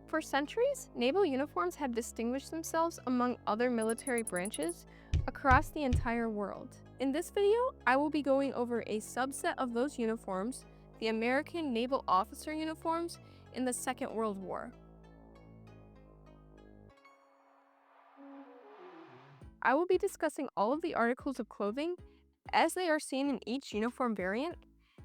For centuries, naval uniforms have distinguished themselves among other military branches across the entire world. In this video, I will be going over a subset of those uniforms, the American naval officer uniforms in the Second World War. I will be discussing all of the articles of clothing as they are seen in each uniform variant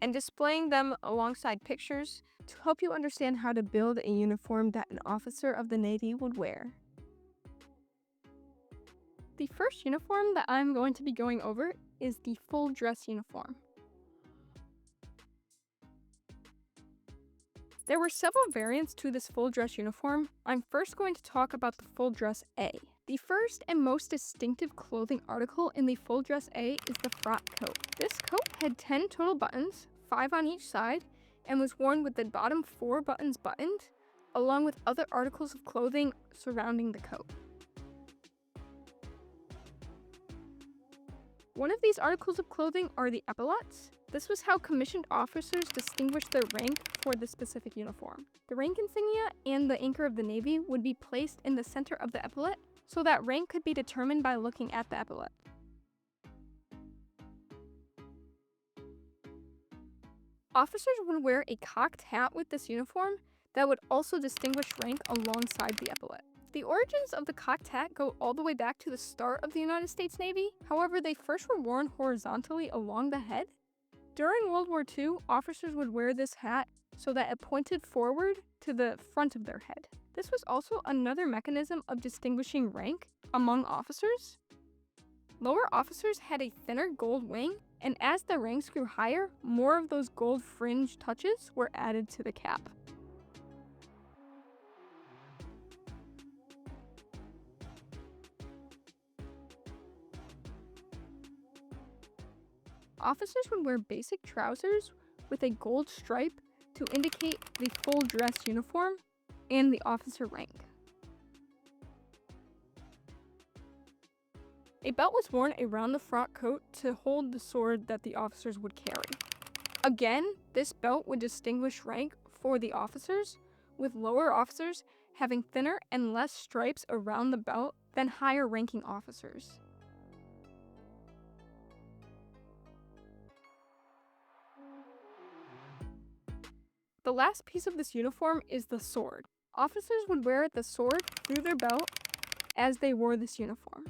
and displaying them alongside pictures to help you understand how to build a uniform that an officer of the Navy would wear. The first uniform that I'm going to be going over is the full dress uniform. There were several variants to this full dress uniform. I'm first going to talk about the full dress A. The first and most distinctive clothing article in the full dress A is the frock coat. This coat had 10 total buttons, 5 on each side, and was worn with the bottom 4 buttons buttoned, along with other articles of clothing surrounding the coat. One of these articles of clothing are the epaulettes. This was how commissioned officers distinguished their rank for the specific uniform. The rank insignia and the anchor of the Navy would be placed in the center of the epaulette, so that rank could be determined by looking at the epaulette. Officers would wear a cocked hat with this uniform that would also distinguish rank alongside the epaulette. The origins of the cocked hat go all the way back to the start of the United States Navy. However, they first were worn horizontally along the head. During World War II, officers would wear this hat so that it pointed forward to the front of their head. This was also another mechanism of distinguishing rank among officers. Lower officers had a thinner gold wing, and as the ranks grew higher, more of those gold fringe touches were added to the cap. Officers would wear basic trousers with a gold stripe to indicate the full dress uniform and the officer rank. A belt was worn around the frock coat to hold the sword that the officers would carry. Again, this belt would distinguish rank for the officers, with lower officers having thinner and less stripes around the belt than higher ranking officers. The last piece of this uniform is the sword. Officers would wear the sword through their belt as they wore this uniform.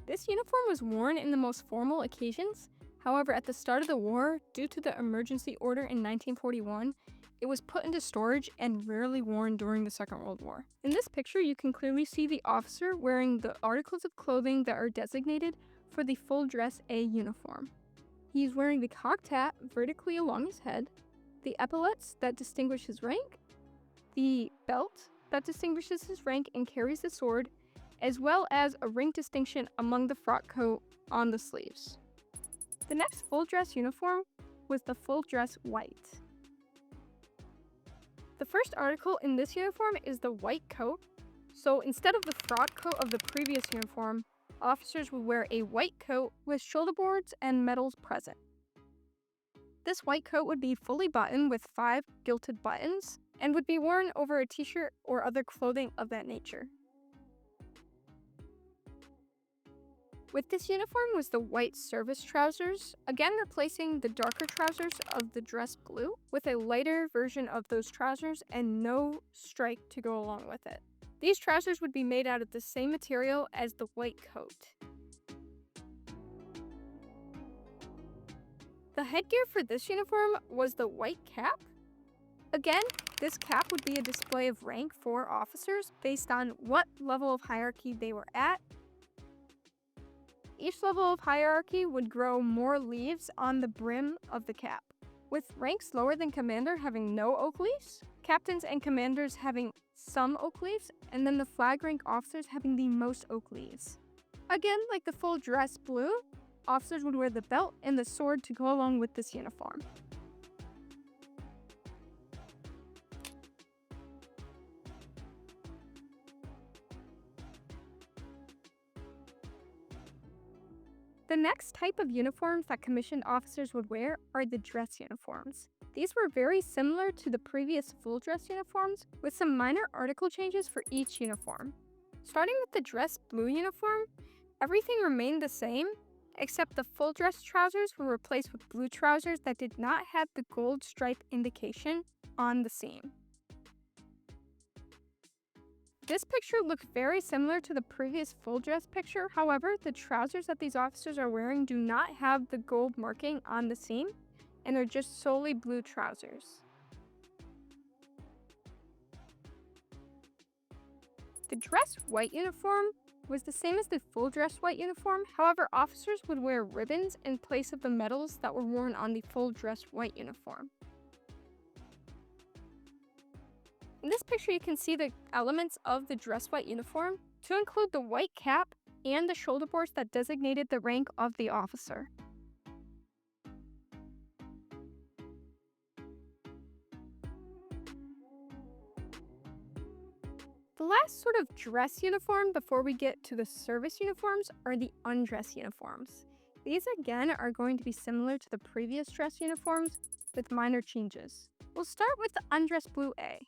This uniform was worn in the most formal occasions. However, at the start of the war, due to the emergency order in 1941, it was put into storage and rarely worn during the Second World War. In this picture, you can clearly see the officer wearing the articles of clothing that are designated for the full dress A uniform. He is wearing the cocked hat vertically along his head, the epaulettes that distinguish his rank, the belt that distinguishes his rank and carries the sword, as well as a rank distinction among the frock coat on the sleeves. The next full dress uniform was the full dress white. The first article in this uniform is the white coat. So instead of the frock coat of the previous uniform, officers would wear a white coat with shoulder boards and medals present. This white coat would be fully buttoned with 5 gilded buttons and would be worn over a t-shirt or other clothing of that nature. With this uniform was the white service trousers, again replacing the darker trousers of the dress blue with a lighter version of those trousers and no stripe to go along with it. These trousers would be made out of the same material as the white coat. The headgear for this uniform was the white cap. Again, this cap would be a display of rank for officers based on what level of hierarchy they were at. Each level of hierarchy would grow more leaves on the brim of the cap, with ranks lower than commander having no oak leaves, captains and commanders having some oak leaves, and then the flag rank officers having the most oak leaves. Again, like the full dress blue, officers would wear the belt and the sword to go along with this uniform. The next type of uniforms that commissioned officers would wear are the dress uniforms. These were very similar to the previous full dress uniforms, with some minor article changes for each uniform. Starting with the dress blue uniform, everything remained the same, except the full dress trousers were replaced with blue trousers that did not have the gold stripe indication on the seam. This picture looks very similar to the previous full dress picture. However, the trousers that these officers are wearing do not have the gold marking on the seam and are just solely blue trousers. The dress white uniform was the same as the full dress white uniform. However, officers would wear ribbons in place of the medals that were worn on the full dress white uniform. In this picture, you can see the elements of the dress white uniform to include the white cap and the shoulder boards that designated the rank of the officer. The last sort of dress uniform before we get to the service uniforms are the undress uniforms. These again are going to be similar to the previous dress uniforms with minor changes. We'll start with the undress blue A.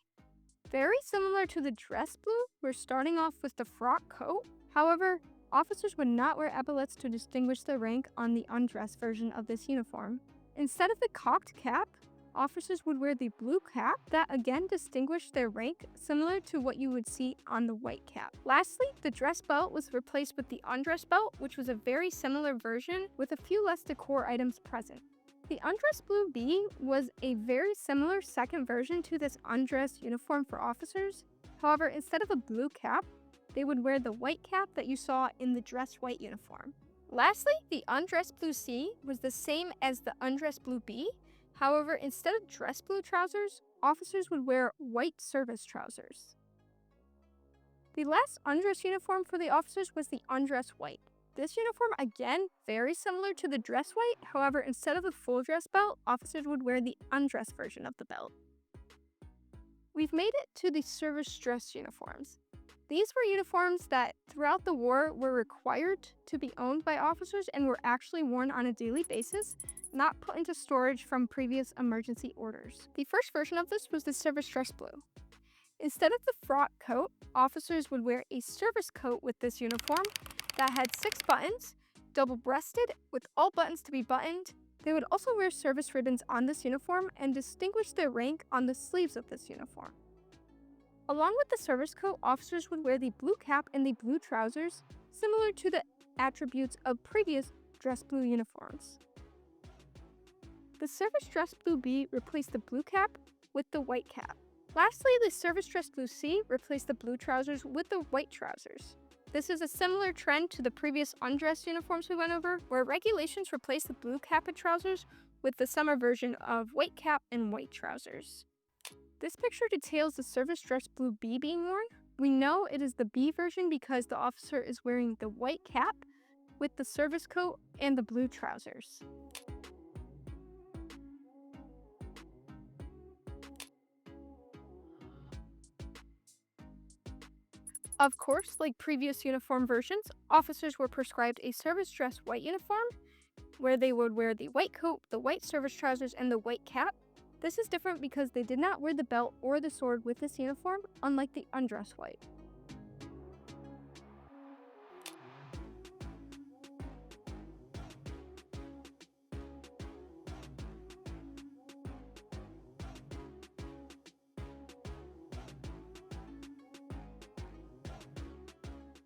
Very similar to the dress blue, we're starting off with the frock coat. However, officers would not wear epaulets to distinguish their rank on the undress version of this uniform. Instead of the cocked cap, officers would wear the blue cap that again distinguished their rank, similar to what you would see on the white cap. Lastly, the dress belt was replaced with the undress belt, which was a very similar version with a few less decor items present. The undress blue B was a very similar second version to this undress uniform for officers. However, instead of a blue cap, they would wear the white cap that you saw in the dress white uniform. Lastly, the undress blue C was the same as the undress blue B. However, instead of dress blue trousers, officers would wear white service trousers. The last undress uniform for the officers was the undress white. This uniform, again, very similar to the dress white. However, instead of the full dress belt, officers would wear the undress version of the belt. We've made it to the service dress uniforms. These were uniforms that throughout the war were required to be owned by officers and were actually worn on a daily basis, not put into storage from previous emergency orders. The first version of this was the service dress blue. Instead of the frock coat, officers would wear a service coat with this uniform that had 6 buttons, double-breasted, with all buttons to be buttoned. They would also wear service ribbons on this uniform and distinguish their rank on the sleeves of this uniform. Along with the service coat, officers would wear the blue cap and the blue trousers, similar to the attributes of previous dress blue uniforms. The service dress blue B replaced the blue cap with the white cap. Lastly, the service dress blue C replaced the blue trousers with the white trousers. This is a similar trend to the previous undress uniforms we went over, where regulations replaced the blue cap and trousers with the summer version of white cap and white trousers. This picture details the service dress blue B being worn. We know it is the B version because the officer is wearing the white cap with the service coat and the blue trousers. Of course, like previous uniform versions, officers were prescribed a service dress white uniform, where they would wear the white coat, the white service trousers, and the white cap. This is different because they did not wear the belt or the sword with this uniform, unlike the undress white.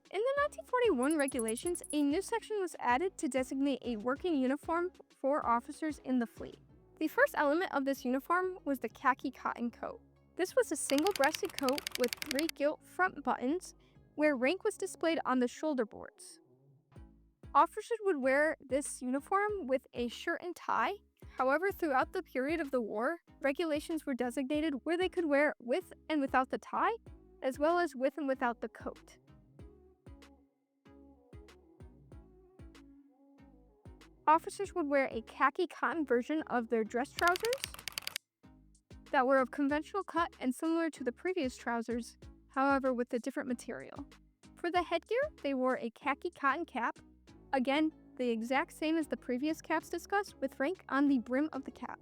In the 1941 regulations, a new section was added to designate a working uniform for officers in the fleet. The first element of this uniform was the khaki cotton coat. This was a single-breasted coat with 3 gilt front buttons, where rank was displayed on the shoulder boards. Officers would wear this uniform with a shirt and tie. However, throughout the period of the war, regulations were designated where they could wear with and without the tie, as well as with and without the coat. Officers would wear a khaki cotton version of their dress trousers that were of conventional cut and similar to the previous trousers, however with a different material. For the headgear, they wore a khaki cotton cap, again the exact same as the previous caps discussed, with rank on the brim of the cap.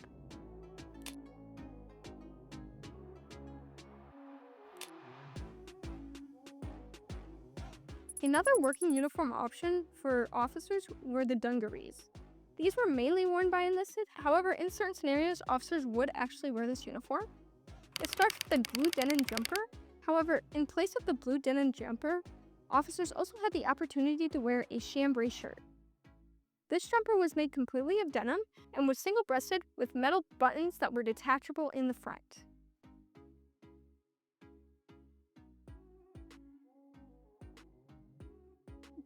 Another working uniform option for officers were the dungarees. These were mainly worn by enlisted, however, in certain scenarios, officers would actually wear this uniform. It starts with the blue denim jumper. However, in place of the blue denim jumper, officers also had the opportunity to wear a chambray shirt. This jumper was made completely of denim and was single-breasted with metal buttons that were detachable in the front.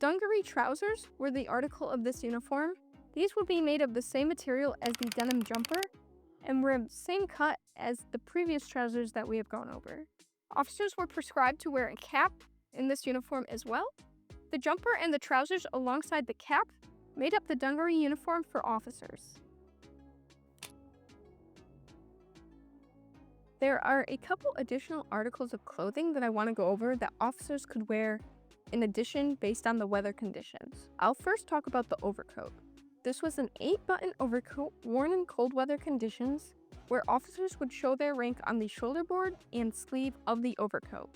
Dungaree trousers were the article of this uniform. These would be made of the same material as the denim jumper and were the same cut as the previous trousers that we have gone over. Officers were prescribed to wear a cap in this uniform as well. The jumper and the trousers alongside the cap made up the dungaree uniform for officers. There are a couple additional articles of clothing that I want to go over that officers could wear in addition based on the weather conditions. I'll first talk about the overcoat. This was an 8-button overcoat worn in cold weather conditions where officers would show their rank on the shoulder board and sleeve of the overcoat.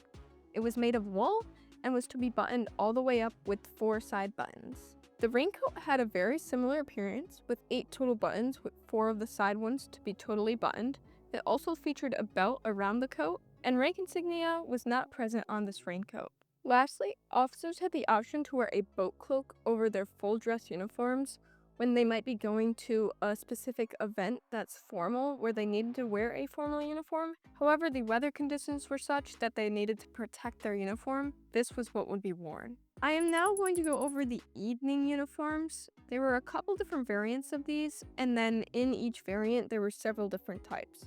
It was made of wool and was to be buttoned all the way up with 4 side buttons. The raincoat had a very similar appearance with 8 total buttons with 4 of the side ones to be totally buttoned. It also featured a belt around the coat, and rank insignia was not present on this raincoat. Lastly, officers had the option to wear a boat cloak over their full dress uniforms when they might be going to a specific event that's formal where they needed to wear a formal uniform. However, the weather conditions were such that they needed to protect their uniform. This was what would be worn. I am now going to go over the evening uniforms. There were a couple different variants of these, and then in each variant there were several different types.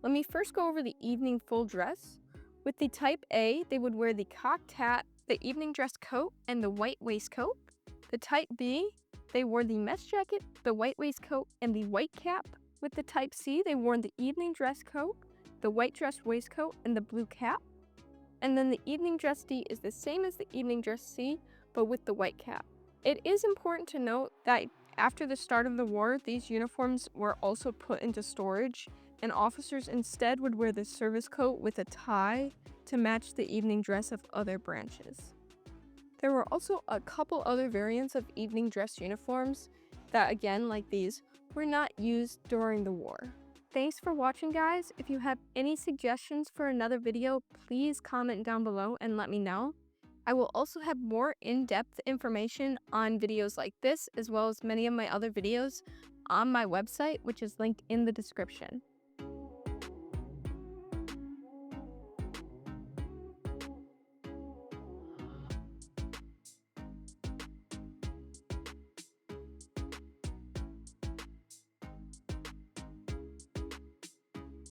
Let me first go over the evening full dress. With the type A, they would wear the cocked hat, the evening dress coat, and the white waistcoat. The type B, they wore the mesh jacket, the white waistcoat, and the white cap. With the type C, they wore the evening dress coat, the white dress waistcoat, and the blue cap. And then the evening dress D is the same as the evening dress C, but with the white cap. It is important to note that after the start of the war, these uniforms were also put into storage, and officers instead would wear the service coat with a tie to match the evening dress of other branches. There were also a couple other variants of evening dress uniforms that, again, like these, were not used during the war. Thanks for watching, guys. If you have any suggestions for another video, please comment down below and let me know. I will also have more in-depth information on videos like this, as well as many of my other videos on my website, which is linked in the description.